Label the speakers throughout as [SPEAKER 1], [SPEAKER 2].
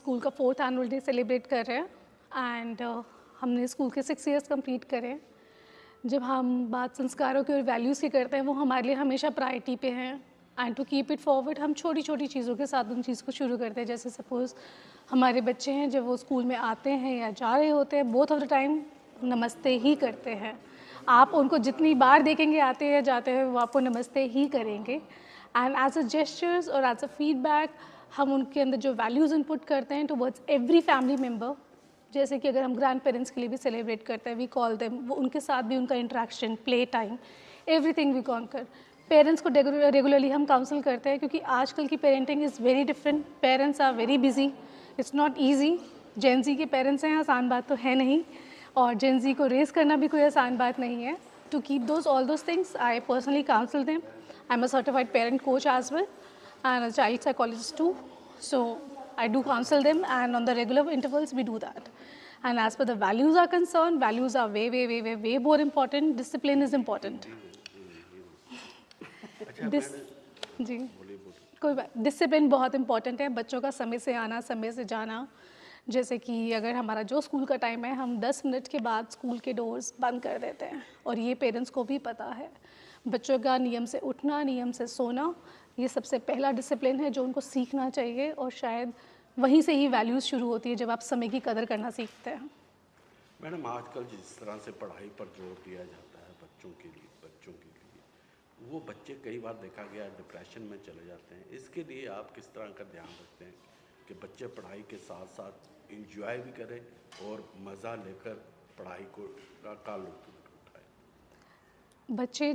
[SPEAKER 1] School का 4th annual day celebrate कर रहे हैं एंड हमने स्कूल के 6 इयर्स कंप्लीट करे। जब हम बात संस्कारों की और वैल्यूज़ की करते हैं वो हमारे लिए हमेशा प्रायोरिटी पे हैं and to keep it forward हम छोटी छोटी चीज़ों के साथ उन चीज़ को शुरू करते हैं। जैसे सपोज़ हमारे बच्चे हैं, जब वो स्कूल में आते हैं या जा रहे होते हैं, बोथ ऑफ द टाइम नमस्ते ही करते हैं। आप उनको जितनी बार देखेंगे आते हैं या जाते हैं वो आपको नमस्ते ही करेंगे एंड एज अ जेस्चर्स और एज अ फीडबैक हम उनके अंदर जो वैल्यूज़ इनपुट करते हैं टुवर्ड्स एवरी फैमिली मेम्बर। जैसे कि अगर हम ग्रैंड पेरेंट्स के लिए भी सेलिब्रेट करते हैं, वी कॉल देम, वो उनके साथ भी उनका interaction, play time, everything we conquer. Parents को रेगुलरली हम काउंसल करते हैं क्योंकि आजकल की parenting is very different. Parents are very busy, it's not easy. Gen Z के पेरेंट्स हैं, आसान बात तो है नहीं, और जेन ज़ी को रेस करना भी कोई आसान बात नहीं है। To keep all those things I personally counsel them. I am a certified parent coach as well and a child psychologist too. So I do counsel them and on the regular intervals we do that. And as per the values are concerned, values are way more important. Discipline is important. जी कोई बात, discipline बहुत important है। बच्चों का समय से आना, समय से जाना। जैसे कि अगर हमारा जो स्कूल का टाइम है, हम 10 मिनट के बाद स्कूल के डोर्स बंद कर देते हैं और ये पेरेंट्स को भी पता है। बच्चों का नियम से उठना, नियम से सोना, ये सबसे पहला डिसिप्लिन है जो उनको सीखना चाहिए और शायद वहीं से ही वैल्यूज़ शुरू होती है जब आप समय की कदर करना सीखते हैं।
[SPEAKER 2] मैडम, आजकल जिस तरह से पढ़ाई पर जोर दिया जाता है बच्चों के लिए, वो बच्चे कई बार देखा गया डिप्रेशन में चले जाते हैं। इसके लिए आप किस तरह का ध्यान रखते हैं कि बच्चे पढ़ाई के साथ साथ इंजॉय भी करें और मज़ा लेकर पढ़ाई को का लुत्फ़ उठाएं?
[SPEAKER 1] बच्चे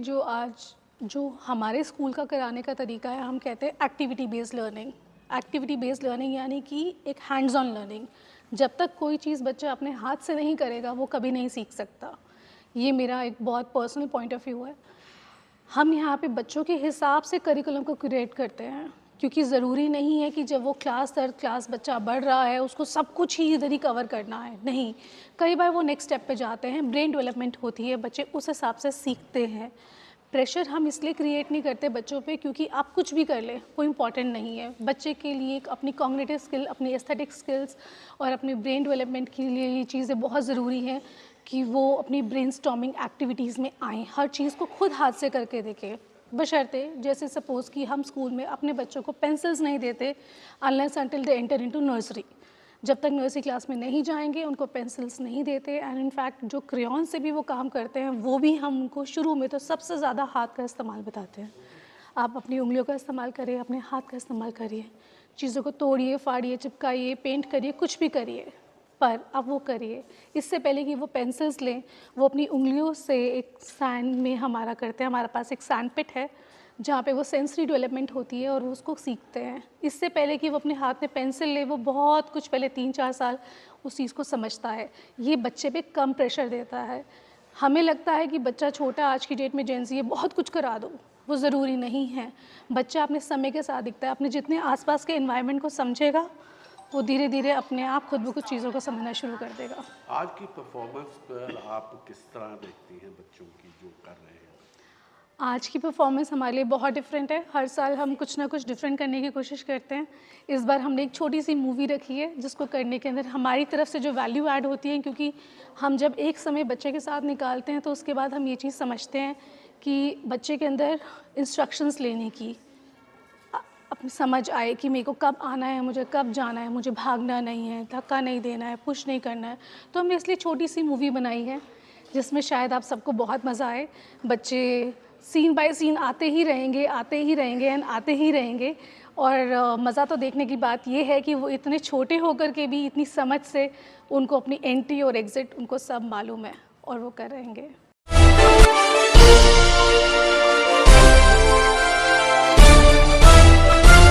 [SPEAKER 1] जो हमारे स्कूल का कराने का तरीका है, हम कहते हैं activity based learning. Activity based learning यानी कि एक हैंड्स ऑन लर्निंग। जब तक कोई चीज़ बच्चा अपने हाथ से नहीं करेगा वो कभी नहीं सीख सकता। ये मेरा एक बहुत पर्सनल पॉइंट ऑफ व्यू है। हम यहाँ पे बच्चों के हिसाब से करिकुलम को क्रिएट करते हैं क्योंकि ज़रूरी नहीं है कि जब वो क्लास दर क्लास बच्चा बढ़ रहा है उसको सब कुछ ही इधर ही कवर करना है। नहीं, कई बार वो नेक्स्ट स्टेप पे जाते हैं, ब्रेन डेवलपमेंट होती है, बच्चे उस हिसाब से सीखते हैं। प्रेशर हम इसलिए क्रिएट नहीं करते बच्चों पे क्योंकि आप कुछ भी कर लें कोई इंपॉर्टेंट नहीं है। बच्चे के लिए अपनी कॉग्निटिव स्किल, अपनी एस्थेटिक स्किल्स और अपने ब्रेन डेवलपमेंट के लिए ये चीज़ें बहुत ज़रूरी हैं कि वो अपनी ब्रेनस्टॉर्मिंग एक्टिविटीज़ में आएँ, हर चीज़ को खुद हाथ से करके देखें। बशर्ते जैसे सपोज़ कि हम स्कूल में अपने बच्चों को पेंसिल्स नहीं देते unless until they enter into nursery. जब तक नर्सरी क्लास में नहीं जाएंगे उनको पेंसिल्स नहीं देते एंड इनफैक्ट जो क्रेयॉन से भी वो काम करते हैं वो भी हम उनको शुरू में तो सबसे ज़्यादा हाथ का इस्तेमाल बताते हैं। आप अपनी उंगलियों का इस्तेमाल करिए, अपने हाथ का इस्तेमाल करिए, चीज़ों को तोड़िए, फाड़िए, चिपकाइए, पेंट करिए, कुछ भी करिए, पर अब वो करिए। इससे पहले कि वो पेंसिल्स लें, वो अपनी उंगलियों से एक सैंड में हमारा करते हैं। हमारे पास एक सैंड पिट है जहाँ पे वो सेंसरी डेवलपमेंट होती है और वो उसको सीखते हैं। इससे पहले कि वो अपने हाथ में पेंसिल ले, वो बहुत कुछ पहले 3-4 साल उस चीज़ को समझता है। ये बच्चे पे कम प्रेशर देता है। हमें लगता है कि बच्चा छोटा, आज की डेट में जेन ज़ी है, बहुत कुछ करा दो, वो ज़रूरी नहीं है। बच्चा अपने समय के साथ दिखता है। अपने जितने आसपास के एनवायरनमेंट को समझेगा वो धीरे धीरे अपने आप खुद ब खुद चीज़ों को समझना शुरू कर देगा।
[SPEAKER 2] आज की परफॉर्मेंस पर आप किस तरह देखती हैं बच्चों की जो कर रहे हैं?
[SPEAKER 1] आज की परफॉर्मेंस हमारे लिए बहुत डिफरेंट है। हर साल हम कुछ ना कुछ डिफरेंट करने की कोशिश करते हैं। इस बार हमने एक छोटी सी मूवी रखी है जिसको करने के अंदर हमारी तरफ से जो वैल्यू ऐड होती है, क्योंकि हम जब एक समय बच्चे के साथ निकालते हैं तो उसके बाद हम ये चीज़ समझते हैं कि बच्चे के अंदर इंस्ट्रक्शंस लेने की अपनी समझ आए कि मेरे को कब आना है, मुझे कब जाना है, मुझे भागना नहीं है, धक्का नहीं देना है, पुश नहीं करना है। तो हमने इसलिए छोटी सी मूवी बनाई है जिसमें शायद आप सबको बहुत मज़ा आए। बच्चे सीन बाय सीन आते ही रहेंगे एंड आते ही रहेंगे। और मज़ा तो देखने की बात ये है कि वो इतने छोटे होकर के भी इतनी समझ से उनको अपनी एंट्री और एग्ज़िट उनको सब मालूम है और वो कर रहेंगे।